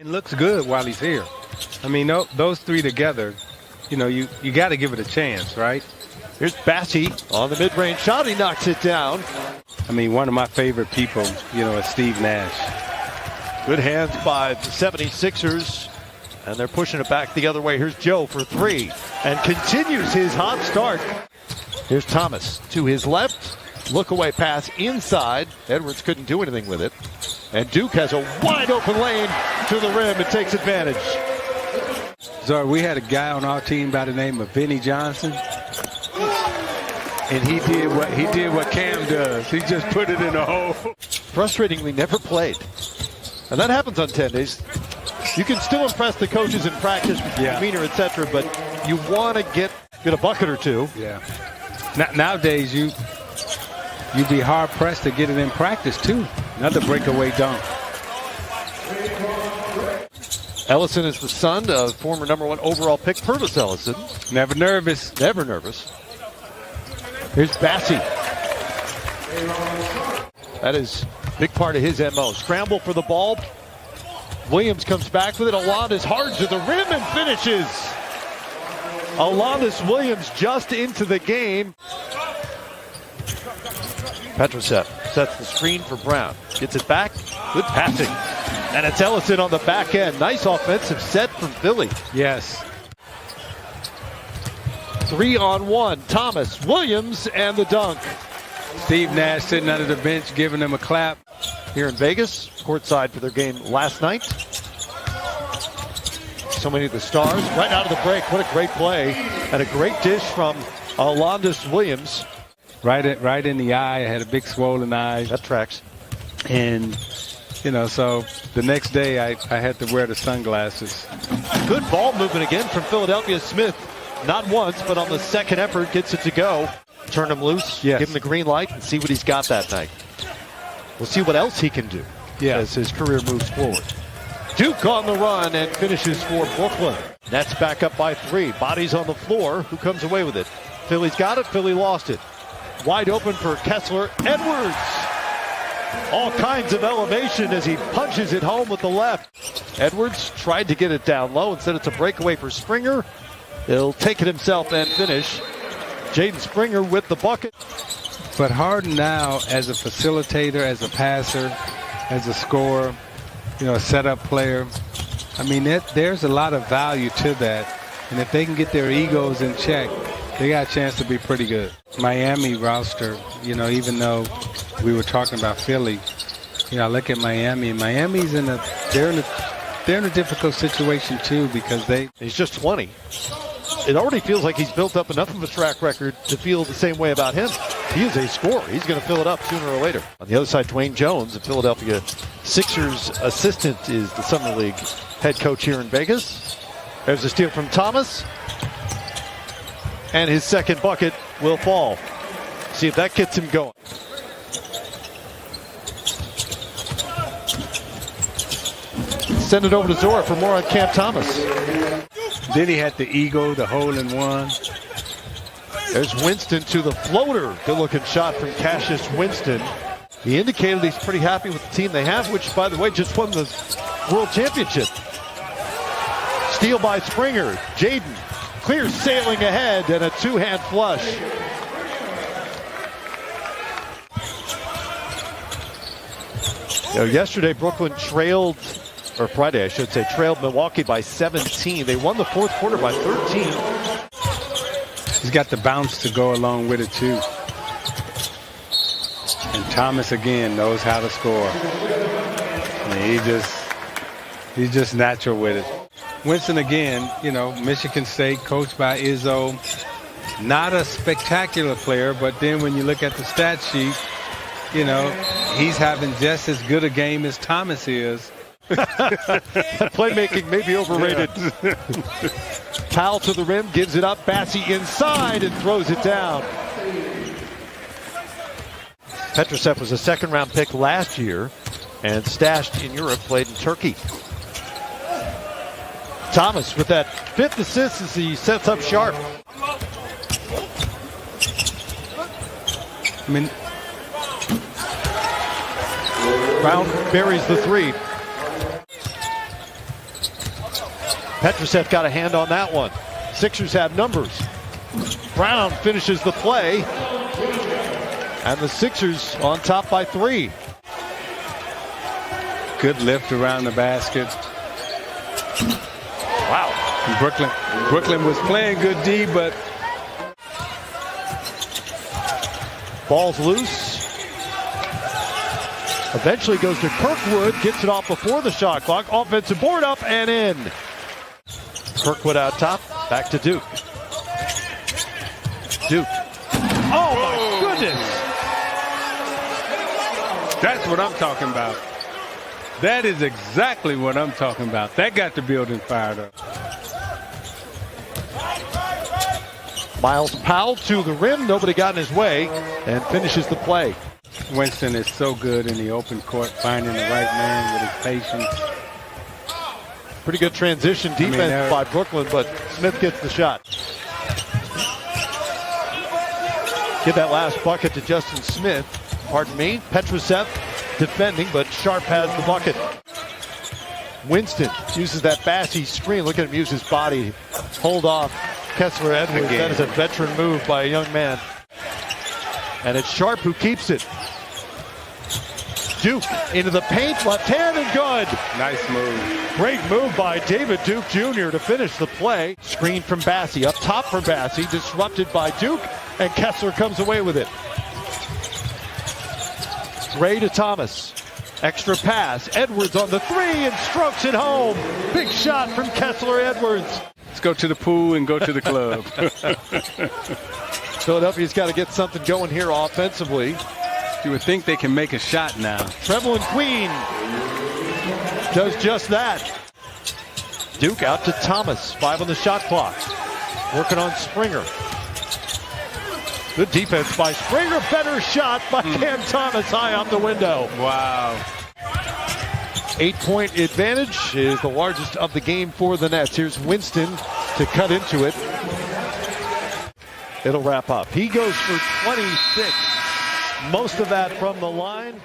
It looks good while he's here. I mean, those three together, you got to give it a chance, right? Here's Bassie on the mid-range shot. He knocks it down. I mean, one of my favorite people, is Steve Nash. Good hands by the 76ers. And they're pushing it back the other way. Here's Joe for three. And continues his hot start. Here's Thomas to his left. Look away pass inside. Edwards couldn't do anything with it. And Duke has a wide open lane to the rim and takes advantage. So we had a guy on our team by the name of Vinnie Johnson. And he did what Cam does. He just put it in the hole. Frustratingly never played. And that happens on 10 days. You can still impress the coaches in practice with your demeanor, etc., but you want to get a bucket or two. Yeah. Nowadays, you'd be hard pressed to get it in practice too. Another breakaway dunk. Ellison is the son of former #1 overall pick Purvis Ellison. Never nervous. Never nervous. Here's Bassie. That is a big part of his MO. Scramble for the ball. Williams comes back with it. Alondas hard to the rim and finishes. Alondas Williams just into the game. Petrosev sets the screen for Brown. Gets it back. Good passing. And it's Ellison on the back end. Nice offensive set from Philly. Yes. 3-on-1. Thomas, Williams, and the dunk. Steve Nash sitting under the bench giving them a clap. Here in Vegas, courtside for their game last night. So many of the stars right out of the break. What a great play. And a great dish from Alondas Williams. Right in the eye. I had a big swollen eye. That tracks. And, so the next day I had to wear the sunglasses. Good ball movement again from Philadelphia. Smith, not once, but on the second effort, gets it to go. Turn him loose, yes. Give him the green light, and see what he's got that night. We'll see what else he can do as his career moves forward. Duke on the run and finishes for Brooklyn. Nets back up by 3. Bodies on the floor. Who comes away with it? Philly's got it. Philly lost it. Wide open for Kessler. Edwards. All kinds of elevation as he punches it home with the left. Edwards tried to get it down low. Instead, it's a breakaway for Springer. He'll take it himself and finish. Jaden Springer with the bucket. But Harden now, as a facilitator, as a passer, as a scorer, a setup player, I mean, there's a lot of value to that. And if they can get their egos in check, they got a chance to be pretty good. Miami roster, even though we were talking about Philly, I look at Miami. Miami's they're in a difficult situation too because he's just 20. It already feels like he's built up enough of a track record to feel the same way about him. He is a scorer. He's going to fill it up sooner or later. On the other side, Dwayne Jones, the Philadelphia Sixers assistant, is the Summer League head coach here in Vegas. There's a steal from Thomas. And his second bucket will fall. See if that gets him going. Send it over to Zora for more on Cam Thomas. Then he had the ego, the hole-in-one. There's Winston to the floater. Good-looking shot from Cassius Winston. He indicated he's pretty happy with the team they have, which, by the way, just won the World Championship. Steal by Springer. Jaden clear sailing ahead and a two-hand flush. Yesterday, Brooklyn trailed, or Friday, I should say, trailed Milwaukee by 17. They won the fourth quarter by 13. He's got the bounce to go along with it, too. And Thomas, again, knows how to score. I mean, he's just natural with it. Winston, again, Michigan State, coached by Izzo. Not a spectacular player, but then when you look at the stat sheet, he's having just as good a game as Thomas is. Playmaking may be overrated. Powell to the rim, gives it up. Bassie inside and throws it down. Petrosev was a second-round pick last year and stashed in Europe, played in Turkey. Thomas with that fifth assist as he sets up sharp. I mean, Brown buries the three. Petrusev got a hand on that one. Sixers have numbers. Brown finishes the play. And the Sixers on top by 3. Good lift around the basket. Wow. And Brooklyn was playing good D, but ball's loose. Eventually goes to Kirkwood, gets it off before the shot clock. Offensive board up and in. Kirkwood out top, back to Duke. Duke. Oh my goodness! That's what I'm talking about. That is exactly what I'm talking about. That got the building fired up. Miles Powell to the rim, nobody got in his way, and finishes the play. Winston is so good in the open court, finding the right man with his patience. Pretty good transition defense by Brooklyn, but Smith gets the shot. Give that last bucket to Justin Smith. Pardon me, Petrusev defending, but Sharp has the bucket. Winston uses that Bassey screen. Look at him use his body. Hold off Kessler Edwards. That is a veteran move by a young man. And it's Sharp who keeps it. Duke into the paint, left hand and good. Nice move. Great move by David Duke Jr. to finish the play. Screen from Bassey, up top for Bassey, disrupted by Duke, and Kessler comes away with it. Ray to Thomas. Extra pass. Edwards on the 3 and strokes it home. Big shot from Kessler Edwards. Let's go to the pool and go to the club. Philadelphia's got to get something going here offensively. You would think they can make a shot now. Trevelyan Queen does just that. Duke out to Thomas. 5 on the shot clock. Working on Springer. Good defense by Springer. Better shot by Cam Thomas high out the window. Wow. 8-point advantage is the largest of the game for the Nets. Here's Winston to cut into it. It'll wrap up. He goes for 26. Most of that from the line.